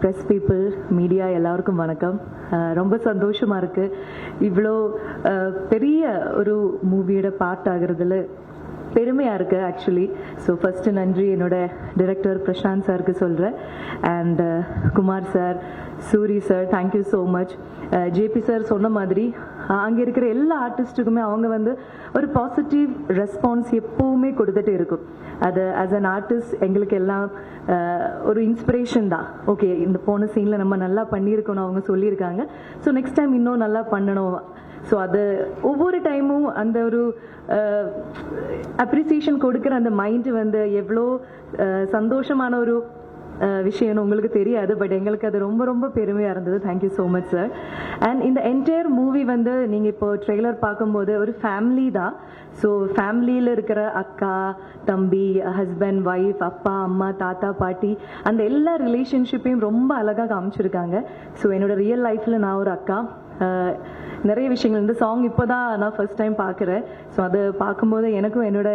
Press people, media எல்லாருக்கும் வணக்கம். ரொம்ப சந்தோஷமாக இருக்குது. இவ்வளோ பெரிய ஒரு மூவியோட பார்ட் ஆகிறதுல பெருமையாக இருக்குது ஆக்சுவலி. ஸோ ஃபஸ்ட்டு நன்றி என்னோட டிரெக்டர் பிரசாந்த் சாருக்கு சொல்கிறேன். And Kumar sir, Suri sir, thank you so much. JP sir சொன்ன மாதிரி அங்கே இருக்கிற எல்லா ஆர்டிஸ்ட்டுக்குமே அவங்க வந்து ஒரு பாசிட்டிவ் ரெஸ்பான்ஸ் எப்போவுமே கொடுத்துட்டு இருக்கும். அது ஆஸ் அன் ஆர்டிஸ்ட் எங்களுக்கு எல்லாம் ஒரு இன்ஸ்பிரேஷன் தான். ஓகே, இந்த போன சீனில் நம்ம நல்லா பண்ணியிருக்கணும் அவங்க சொல்லியிருக்காங்க, ஸோ நெக்ஸ்ட் டைம் இன்னும் நல்லா பண்ணணும். ஸோ அது ஒவ்வொரு டைமும் அந்த ஒரு அப்ரிசியேஷன் கொடுக்குற அந்த மைண்டு வந்து எவ்வளோ சந்தோஷமான ஒரு விஷயம்னு உங்களுக்கு தெரியாது. பட் எங்களுக்கு அது ரொம்ப ரொம்ப பெருமையாக இருந்தது. Thank you so much sir. And இந்த என்டையர் மூவி வந்து நீங்கள் இப்போ ட்ரெய்லர் பார்க்கும்போது ஒரு ஃபேமிலி தான். ஸோ ஃபேமிலியில் இருக்கிற அக்கா, தம்பி, ஹஸ்பண்ட், ஒய்ஃப், அப்பா, அம்மா, தாத்தா, பாட்டி, அந்த எல்லா ரிலேஷன்ஷிப்பையும் ரொம்ப அழகாக காமிச்சிருக்காங்க. ஸோ என்னோட ரியல் லைஃப்பில் நான் ஒரு அக்கா. நிறைய விஷயங்கள் இந்த சாங் இப்போ தான் நான் ஃபர்ஸ்ட் டைம் பார்க்குறேன். ஸோ அது பார்க்கும்போது எனக்கும் என்னோட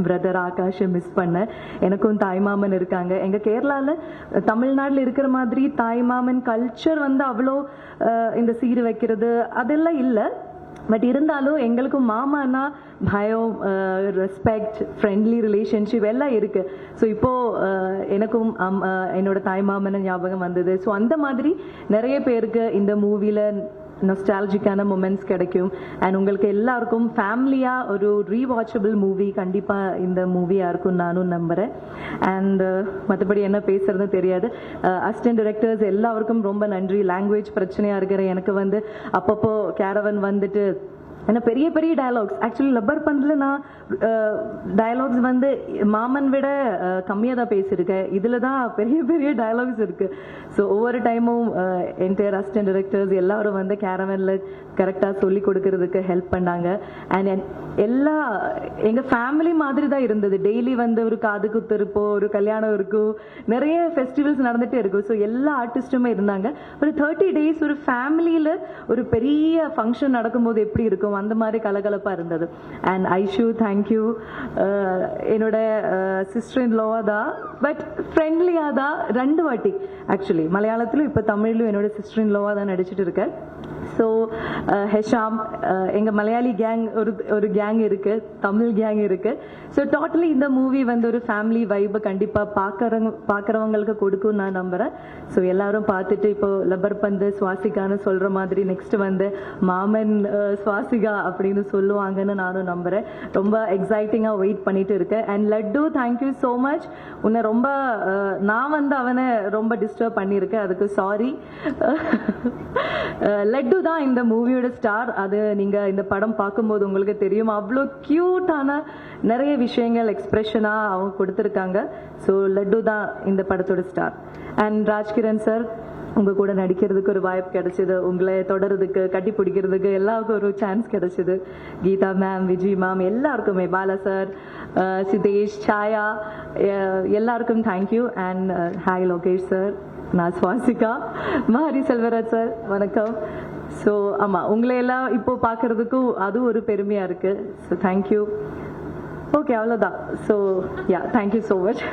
பிரதர் ஆகாஷை மிஸ் பண்ணேன். எனக்கும் தாய்மாமன் இருக்காங்க. எங்கள் கேரளாவில் தமிழ்நாட்டில் இருக்கிற மாதிரி தாய்மாமன் கல்ச்சர் வந்து அவ்வளோ இந்த சீர் வைக்கிறது அதெல்லாம் இல்லை. பட் இருந்தாலும் எங்களுக்கும் மாமானா பயம், ரெஸ்பெக்ட், ஃப்ரெண்ட்லி ரிலேஷன்ஷிப் எல்லாம் இருக்குது. ஸோ இப்போது எனக்கும் என்னோட தாய்மாமனை ஞாபகம் வந்தது. ஸோ அந்த மாதிரி நிறைய பேருக்கு இந்த மூவியில் நொஸ்டாலஜிக்கான மொமெண்ட்ஸ் கிடைக்கும். அண்ட் உங்களுக்கு எல்லாருக்கும் ஃபேமிலியாக ஒரு ரீவாச்சபிள் மூவி கண்டிப்பாக இந்த மூவியாக இருக்கும் நானும் நம்புகிறேன். அண்ட் மற்றபடி என்ன பேசுறதுன்னு தெரியாது. அசிஸ்டன்ட் டைரக்டர்ஸ் எல்லாருக்கும் ரொம்ப நன்றி. லாங்குவேஜ் பிரச்சனையாக இருக்கிற எனக்கு வந்து அப்பப்போ கேரவன் வந்துட்டு ஏன்னா பெரிய பெரிய டயலாக்ஸ் ஆக்சுவலி லப்பர் பந்தில் நான் டயலாக்ஸ் வந்து மாமன் விட கம்மியாக தான் பேசியிருக்கேன். இதில் தான் பெரிய பெரிய டயலாக்ஸ் இருக்குது. ஸோ ஒவ்வொரு டைமும் என்டையர் அசிஸ்டன்ட் டைரக்டர்ஸ் எல்லாரும் வந்து கேரவனில் கரெக்டாக சொல்லி கொடுக்கறதுக்கு ஹெல்ப் பண்ணாங்க. அண்ட் எல்லா எங்கள் ஃபேமிலி மாதிரி தான் இருந்தது. டெய்லி வந்து ஒரு காது குத்து இருப்போம், ஒரு கல்யாணம் இருக்கும், நிறைய ஃபெஸ்டிவல்ஸ் நடந்துகிட்டே இருக்கும். ஸோ எல்லா ஆர்டிஸ்ட்டுமே இருந்தாங்க. ஒரு 30 days ஒரு ஃபேமிலியில் ஒரு பெரிய ஃபங்க்ஷன் நடக்கும்போது எப்படி இருக்கும் அந்த மாதிரி கலகலப்பாக இருந்தது. And Aishu, thank you. என்னோட சிஸ்டர் இன் லோவா தான், பட் ஃப்ரெண்ட்லியாக தான் 2 வாட்டி ஆக்சுவலி மலையாளத்திலும் இப்போ தமிழ்லையும் என்னோட சிஸ்டர் இன் லோவா தான் நடிச்சிட்டு இருக்கேன். ஸோ ஹெஷாம், எங்கள் மலையாளி கேங் ஒரு கேங் இருக்குது, தமிழ் கேங் இருக்குது. ஸோ டோட்டலி இந்த மூவி வந்து ஒரு ஃபேமிலி வைப்பை கண்டிப்பாக பார்க்குறவங்களுக்கு கொடுக்கும் நான் நம்புகிறேன். ஸோ எல்லாரும் பார்த்துட்டு இப்போ லப்பர் பந்து சுவாசிகான்னு சொல்கிற மாதிரி நெக்ஸ்ட் வந்து மாமன் சுவாசிகா அப்படின்னு சொல்லுவாங்கன்னு நானும் நம்புகிறேன். ரொம்ப எக்ஸைட்டிங்காக வெயிட் பண்ணிட்டு இருக்கேன். And laddu, thank you so much. உன்னை ரொம்ப நான் வந்து அவனை ரொம்ப டிஸ்டர்ப் பண்ணியிருக்கேன், அதுக்கு சாரி. லட்டு தான் இந்த மூவியோட ஸ்டார். அது நீங்கள் இந்த படம் பார்க்கும்போது உங்களுக்கு தெரியும். அவ்வளோ க்யூட்டான நிறைய விஷயங்கள் எக்ஸ்பிரஷனாக அவங்க கொடுத்துருக்காங்க. ஸோ லட்டு தான் இந்த படத்தோட ஸ்டார். அண்ட் ராஜ்கிரண் சார், உங்கள் கூட நடிக்கிறதுக்கு ஒரு வாய்ப்பு கிடைச்சிது, உங்களை தொடர்றதுக்கு, கட்டி பிடிக்கிறதுக்கு எல்லாருக்கும் ஒரு சான்ஸ் கிடைச்சிது. கீதா மேம், விஜய் மேம், எல்லாருக்குமே, பாலா சார், சிதேஷ், சாயா, எல்லாருக்கும் thank you. And hi Lokesh sir, நான் சுவாசிகா. மாரி செல்வராஜ் சார், வணக்கம். ஸோ ஆமாம், உங்களை எல்லாம் இப்போ பார்க்குறதுக்கும் அதுவும் ஒரு பெருமையாக இருக்குது. So thank you. ஓகே, அவ்வளோதான். So yeah, thank you so much.